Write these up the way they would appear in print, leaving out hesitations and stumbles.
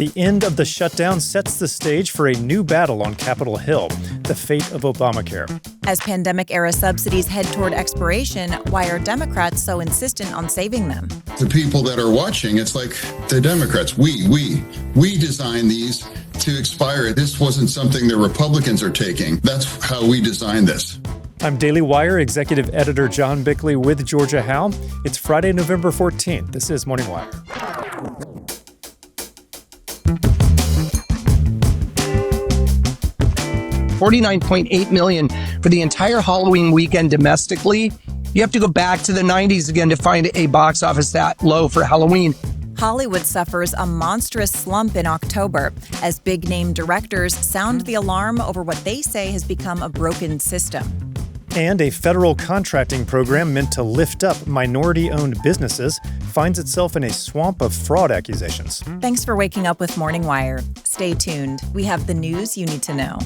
The end of the shutdown sets the stage for a new battle on Capitol Hill, the fate of Obamacare. As pandemic-era subsidies head toward expiration, why are Democrats so insistent on saving them? The people that are watching, it's like the Democrats. We designed these to expire. This wasn't something the Republicans are taking. That's how we designed this. I'm Daily Wire Executive Editor John Bickley with Georgia Howe. It's Friday, November 14th. This is Morning Wire. $49.8 million for the entire Halloween weekend domestically. You have to go back to the 90s again to find a box office that low for Halloween. Hollywood suffers a monstrous slump in October as big-name directors sound the alarm over what they say has become a broken system. And a federal contracting program meant to lift up minority-owned businesses finds itself in a swamp of fraud accusations. Thanks for waking up with Morning Wire. Stay tuned. We have the news you need to know.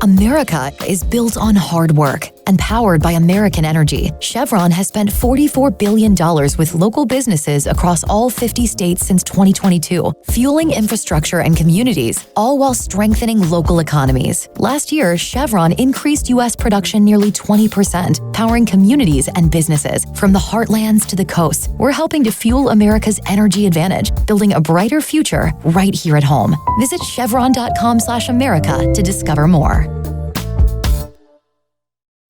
America is built on hard work and powered by American energy. Chevron has spent $44 billion with local businesses across all 50 states since 2022, fueling infrastructure and communities, all while strengthening local economies. Last year, Chevron increased U.S. production nearly 20%, powering communities and businesses from the heartlands to the coasts. We're helping to fuel America's energy advantage, building a brighter future right here at home. Visit chevron.com/America to discover more.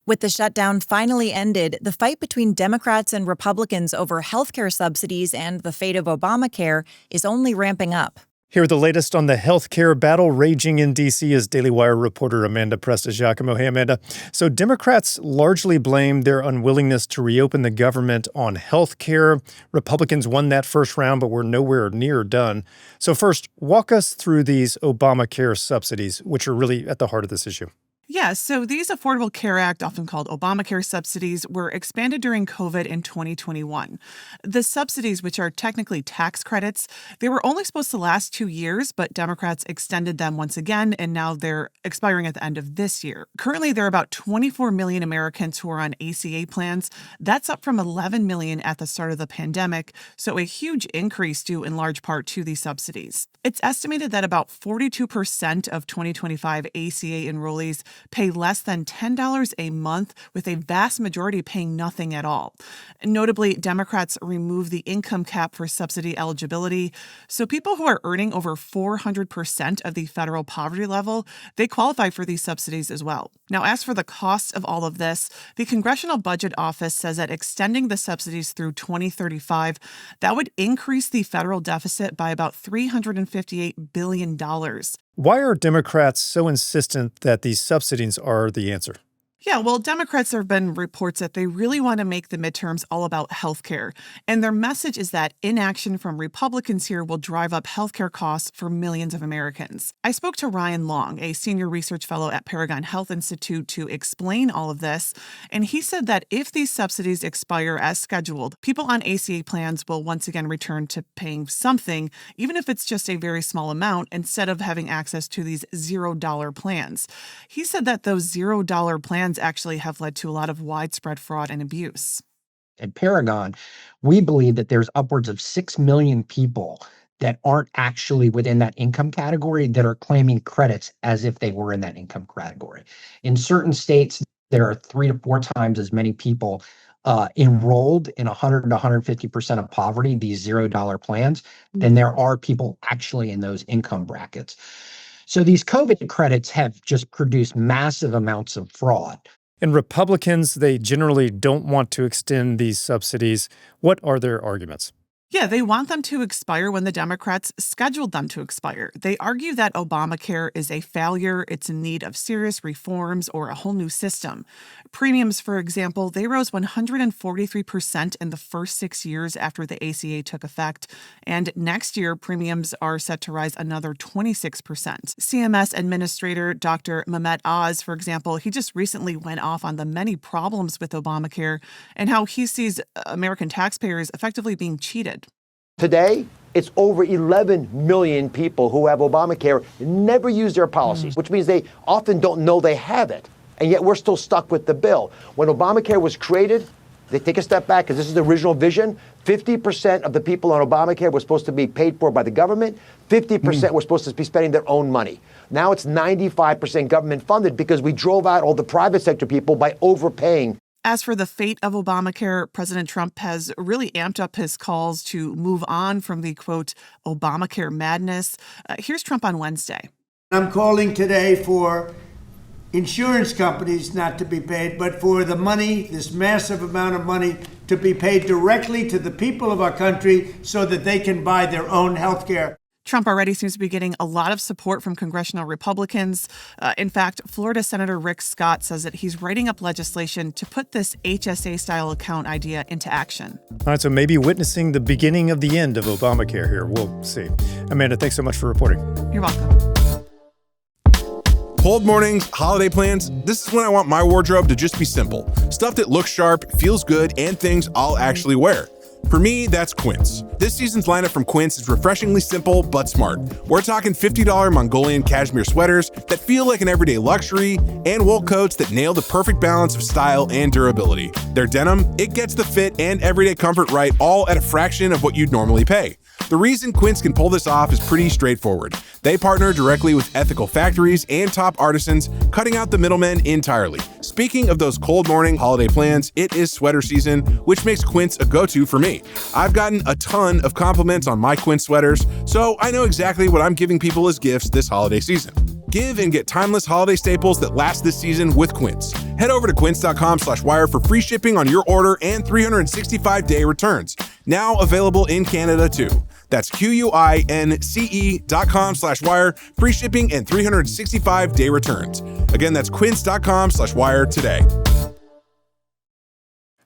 With the shutdown finally ended, the fight between Democrats and Republicans over healthcare subsidies and the fate of Obamacare is only ramping up. Here, the latest on the healthcare battle raging in D.C. is Daily Wire reporter Amanda Prestigiacomo. Hey, Amanda. So Democrats largely blame their unwillingness to reopen the government on healthcare. Republicans won that first round, but we're nowhere near done. So first, walk us through these Obamacare subsidies, which are really at the heart of this issue. Yeah, so these Affordable Care Act, often called Obamacare subsidies, were expanded during COVID in 2021. The subsidies, which are technically tax credits, they were only supposed to last 2 years, but Democrats extended them once again, and now they're expiring at the end of this year. Currently, there are about 24 million Americans who are on ACA plans. That's up from 11 million at the start of the pandemic, so a huge increase due in large part to these subsidies. It's estimated that about 42% of 2025 ACA enrollees pay less than $10 a month, with a vast majority paying nothing at all. Notably, Democrats removed the income cap for subsidy eligibility, so people who are earning over 400% of the federal poverty level, they qualify for these subsidies as well. Now, as for the cost of all of this, the Congressional Budget Office says that extending the subsidies through 2035, that would increase the federal deficit by about $358 billion. Why are Democrats so insistent that these subsidies are the answer? Yeah, well, Democrats, there have been reports that they really want to make the midterms all about healthcare. And their message is that inaction from Republicans here will drive up healthcare costs for millions of Americans. I spoke to Ryan Long, a senior research fellow at Paragon Health Institute, to explain all of this. And he said that if these subsidies expire as scheduled, people on ACA plans will once again return to paying something, even if it's just a very small amount, instead of having access to these $0 plans. He said that those $0 plans actually have led to a lot of widespread fraud and abuse. At Paragon, we believe that there's upwards of 6 million people that aren't actually within that income category that are claiming credits as if they were in that income category. In certain states, there are 3 to 4 times as many people enrolled in 100 to 150% of poverty, these $0 plans, than there are people actually in those income brackets. So these COVID credits have just produced massive amounts of fraud. And Republicans, they generally don't want to extend these subsidies. What are their arguments? Yeah, they want them to expire when the Democrats scheduled them to expire. They argue that Obamacare is a failure, it's in need of serious reforms or a whole new system. Premiums, for example, they rose 143% in the first 6 years after the ACA took effect, and next year premiums are set to rise another 26%. CMS Administrator Dr. Mehmet Oz, for example, he just recently went off on the many problems with Obamacare and how he sees American taxpayers effectively being cheated. Today, it's over 11 million people who have Obamacare never use their policies, which means they often don't know they have it. And yet we're still stuck with the bill. When Obamacare was created, They take a step back because this is the original vision. 50% of the people on Obamacare were supposed to be paid for by the government. 50% were supposed to be spending their own money. Now it's 95% government funded because we drove out all the private sector people by overpaying. As for the fate of Obamacare, President Trump has really amped up his calls to move on from the, quote, Obamacare madness. Here's Trump on Wednesday. I'm calling today for insurance companies not to be paid, but for the money, this massive amount of money, to be paid directly to the people of our country so that they can buy their own health care. Trump already seems to be getting a lot of support from congressional Republicans. In fact, Florida Senator Rick Scott says that he's writing up legislation to put this HSA-style account idea into action. All right, so maybe witnessing the beginning of the end of Obamacare here. We'll see. Amanda, thanks so much for reporting. You're welcome. Cold mornings, holiday plans, this is when I want my wardrobe to just be simple. Stuff that looks sharp, feels good, and things I'll actually wear. For me, that's Quince. This season's lineup from Quince is refreshingly simple but smart. We're talking $50 Mongolian cashmere sweaters that feel like an everyday luxury, and wool coats that nail the perfect balance of style and durability. Their denim, it gets the fit and everyday comfort right, all at a fraction of what you'd normally pay. The reason Quince can pull this off is pretty straightforward. They partner directly with ethical factories and top artisans, cutting out the middlemen entirely. Speaking of those cold morning holiday plans, it is sweater season, which makes Quince a go-to for me. I've gotten a ton of compliments on my Quince sweaters, so I know exactly what I'm giving people as gifts this holiday season. Give and get timeless holiday staples that last this season with Quince. Head over to quince.com/wire for free shipping on your order and 365-day returns. Now available in Canada too. That's QUINCE.com/wire. Free shipping and 365-day returns. Again, that's quince.com/wire today.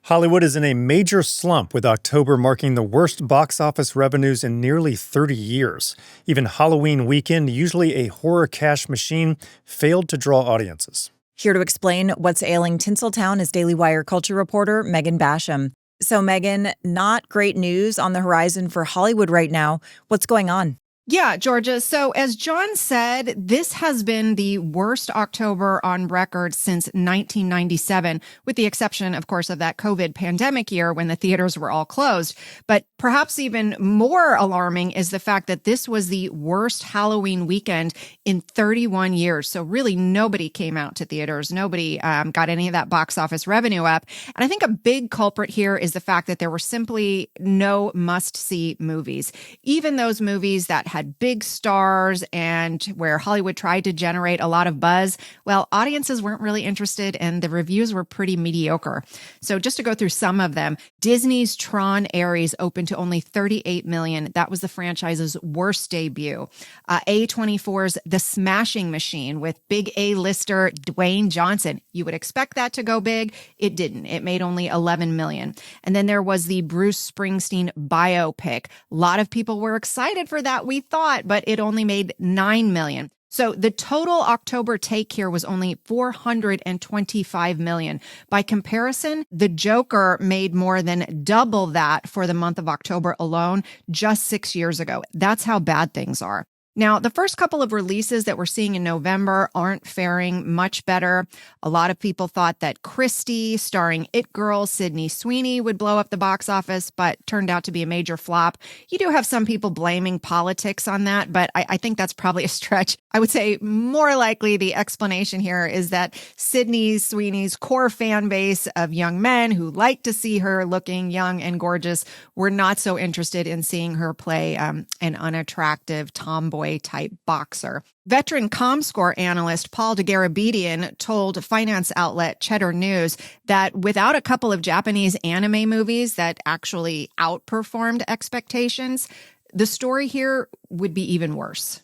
Hollywood is in a major slump, with October marking the worst box office revenues in nearly 30 years. Even Halloween weekend, usually a horror cash machine, failed to draw audiences. Here to explain what's ailing Tinseltown is Daily Wire culture reporter Megan Basham. So, Megan, not great news on the horizon for Hollywood right now. What's going on? Yeah, Georgia. So as John said, this has been the worst October on record since 1997, with the exception, of course, of that COVID pandemic year when the theaters were all closed. But perhaps even more alarming is the fact that this was the worst Halloween weekend in 31 years. So really nobody came out to theaters. Nobody got any of that box office revenue up. And I think a big culprit here is the fact that there were simply no must-see movies. Even those movies that had big stars and where Hollywood tried to generate a lot of buzz, well, audiences weren't really interested and the reviews were pretty mediocre. So just to go through some of them, Disney's Tron Ares opened to only $38 million. That was the franchise's worst debut. A24's The Smashing Machine with big A-lister Dwayne Johnson. You would expect that to go big. It didn't. It made only $11 million. And then there was the Bruce Springsteen biopic. A lot of people were excited for that, we thought, but it only made $9 million. So the total October take here was only $425 million. By comparison, The Joker made more than double that for the month of October alone just 6 years ago. That's how bad things are. Now, the first couple of releases that we're seeing in November aren't faring much better. A lot of people thought that Christie, starring It Girl Sydney Sweeney, would blow up the box office, but turned out to be a major flop. You do have some people blaming politics on that, but I think that's probably a stretch. I would say more likely the explanation here is that Sydney Sweeney's core fan base of young men who like to see her looking young and gorgeous were not so interested in seeing her play an unattractive tomboy type boxer. Veteran ComScore analyst Paul DeGarabedian told finance outlet Cheddar News that without a couple of Japanese anime movies that actually outperformed expectations, the story here would be even worse.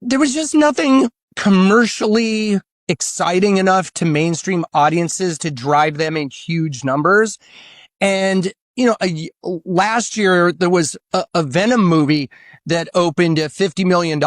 There was just nothing commercially exciting enough to mainstream audiences to drive them in huge numbers. And last year there was a Venom movie that opened at $50 million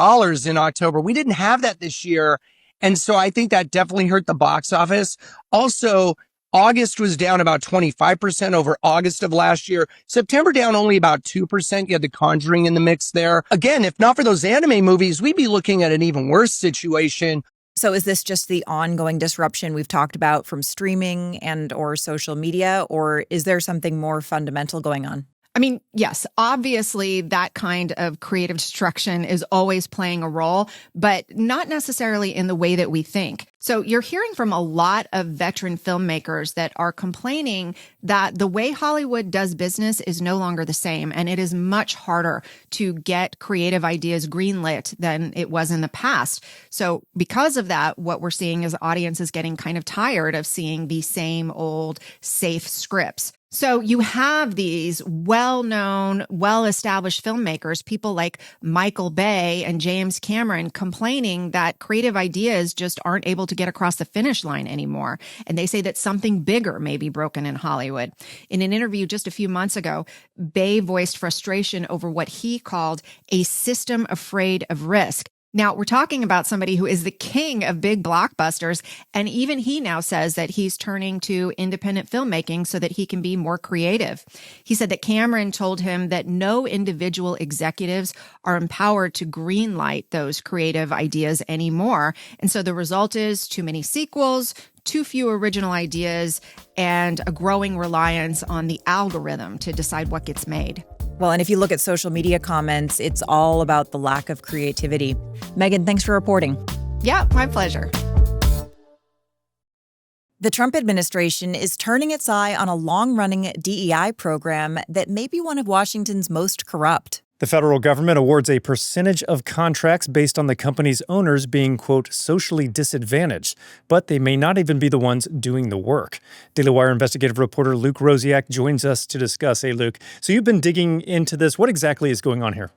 in October. We didn't have that this year. And so I think that definitely hurt the box office. Also, August was down about 25% over August of last year. September down only about 2%. You had The Conjuring in the mix there. Again, if not for those anime movies, we'd be looking at an even worse situation. So is this just the ongoing disruption we've talked about from streaming and or social media, or is there something more fundamental going on? I mean, yes, obviously that kind of creative destruction is always playing a role, but not necessarily in the way that we think. So you're hearing from a lot of veteran filmmakers that are complaining that the way Hollywood does business is no longer the same, and it is much harder to get creative ideas greenlit than it was in the past. So because of that, what we're seeing is audiences getting kind of tired of seeing the same old safe scripts. So you have these well-known, well-established filmmakers, people like Michael Bay and James Cameron, complaining that creative ideas just aren't able to get across the finish line anymore. And they say that something bigger may be broken in Hollywood. In an interview just a few months ago, Bay voiced frustration over what he called a system afraid of risk. Now, we're talking about somebody who is the king of big blockbusters, and even he now says that he's turning to independent filmmaking so that he can be more creative. He said that Cameron told him that no individual executives are empowered to greenlight those creative ideas anymore. And so the result is too many sequels, too few original ideas, and a growing reliance on the algorithm to decide what gets made. Well, and if you look at social media comments, it's all about the lack of creativity. Megan, thanks for reporting. Yeah, my pleasure. The Trump administration is turning its eye on a long-running DEI program that may be one of Washington's most corrupt. The federal government awards a percentage of contracts based on the company's owners being, quote, socially disadvantaged, but they may not even be the ones doing the work. Daily Wire investigative reporter Luke Rosiak joins us to discuss. Hey, Luke, so you've been digging into this. What exactly is going on here?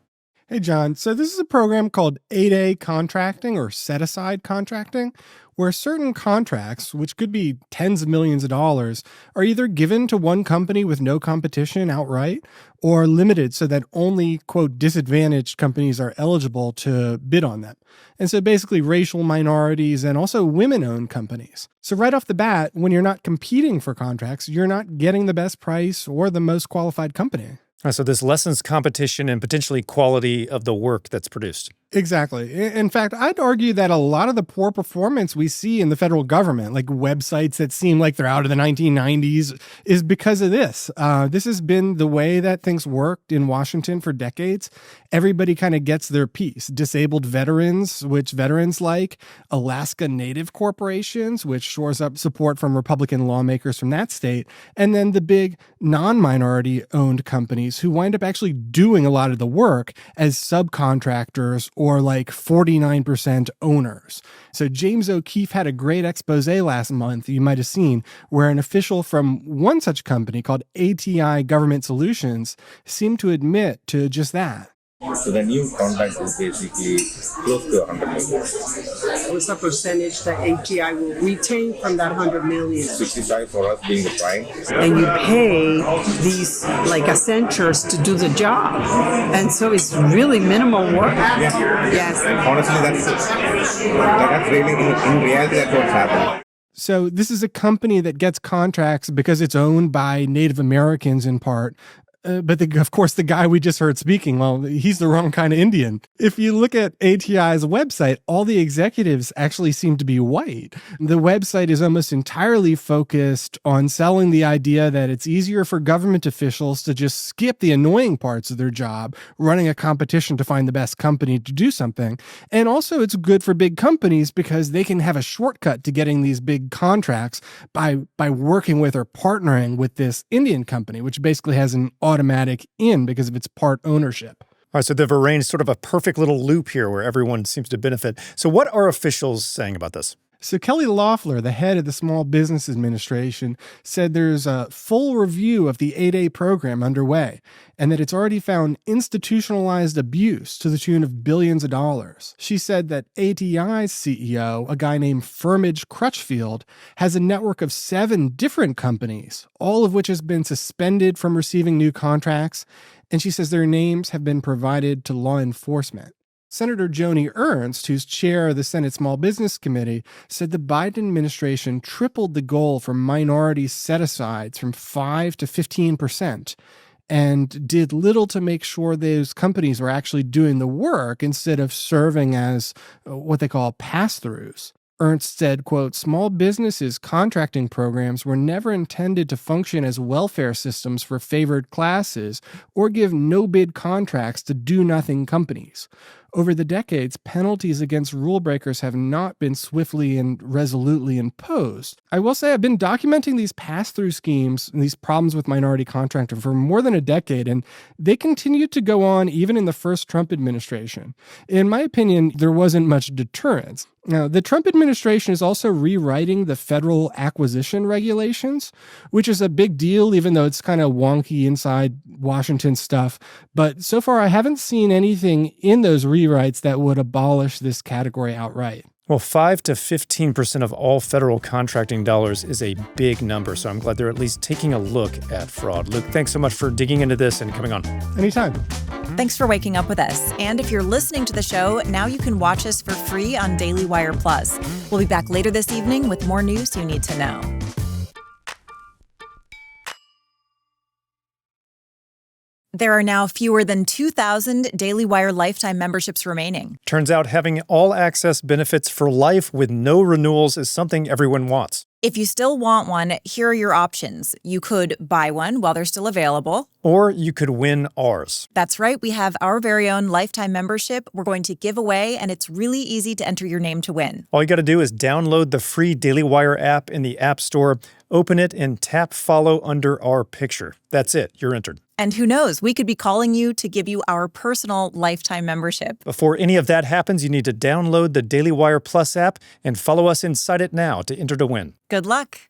Hey, John. So this is a program called 8A contracting or set-aside contracting, where certain contracts, which could be tens of millions of dollars, are either given to one company with no competition outright or limited so that only, quote, disadvantaged companies are eligible to bid on them. And so basically racial minorities and also women-owned companies. So right off the bat, when you're not competing for contracts, you're not getting the best price or the most qualified company. So this lessens competition and potentially quality of the work that's produced. Exactly. In fact, I'd argue that a lot of the poor performance we see in the federal government, like websites that seem like they're out of the 1990s, is because of this. This has been the way that things worked in Washington for decades. Everybody kind of gets their piece. Disabled veterans, which veterans like, Alaska Native corporations, which shores up support from Republican lawmakers from that state, and then the big non-minority owned companies who wind up actually doing a lot of the work as subcontractors or like 49% owners. So James O'Keefe had a great expose last month, you might have seen, where an official from one such company called ATI Government Solutions seemed to admit to just that. So the new contract is basically close to 100 million. What's the percentage that ATI will retain from that 100 million? 65 for us being the prime. And you pay these like Accentures to do the job. And so it's really minimal work. Yeah. Yes. Honestly, that's really, in reality, that's what's happening. So this is a company that gets contracts because it's owned by Native Americans in part. But of course, the guy we just heard speaking, well, he's the wrong kind of Indian. If you look at ATI's website, all the executives actually seem to be white. The website is almost entirely focused on selling the idea that it's easier for government officials to just skip the annoying parts of their job, running a competition to find the best company to do something. And also it's good for big companies because they can have a shortcut to getting these big contracts by working with or partnering with this Indian company, which basically has an automatic in because of its part ownership. All right, so they've arranged sort of a perfect little loop here where everyone seems to benefit. So what are officials saying about this? So Kelly Loeffler, the head of the Small Business Administration, said there's a full review of the 8A program underway and that it's already found institutionalized abuse to the tune of billions of dollars. She said that ATI's CEO, a guy named Firmage Crutchfield, has a network of 7 different companies, all of which has been suspended from receiving new contracts, and she says their names have been provided to law enforcement. Senator Joni Ernst, who's chair of the Senate Small Business Committee, said the Biden administration tripled the goal for minority set-asides from 5 to 15% and did little to make sure those companies were actually doing the work instead of serving as what they call pass-throughs. Ernst said, quote, "Small businesses contracting programs were never intended to function as welfare systems for favored classes or give no-bid contracts to do-nothing companies. Over the decades, penalties against rule breakers have not been swiftly and resolutely imposed." I will say I've been documenting these pass-through schemes and these problems with minority contracting for more than a decade, and they continued to go on even in the first Trump administration. In my opinion, there wasn't much deterrence. Now, the Trump administration is also rewriting the federal acquisition regulations, which is a big deal, even though it's kind of wonky inside Washington stuff. But so far, I haven't seen anything in those rewrites that would abolish this category outright. Well, 5 to 15% of all federal contracting dollars is a big number, so I'm glad they're at least taking a look at fraud. Luke, thanks so much for digging into this and coming on. Anytime. Thanks for waking up with us. And if you're listening to the show, now you can watch us for free on Daily Wire Plus. We'll be back later this evening with more news you need to know. There are now fewer than 2,000 Daily Wire lifetime memberships remaining. Turns out having all access benefits for life with no renewals is something everyone wants. If you still want one, here are your options. You could buy one while they're still available. Or you could win ours. That's right. We have our very own lifetime membership we're going to give away, and it's really easy to enter your name to win. All you got to do is download the free Daily Wire app in the App Store, open it, and tap follow under our picture. That's it. You're entered. And who knows, we could be calling you to give you our personal lifetime membership. Before any of that happens, you need to download the Daily Wire Plus app and follow us inside it now to enter to win. Good luck.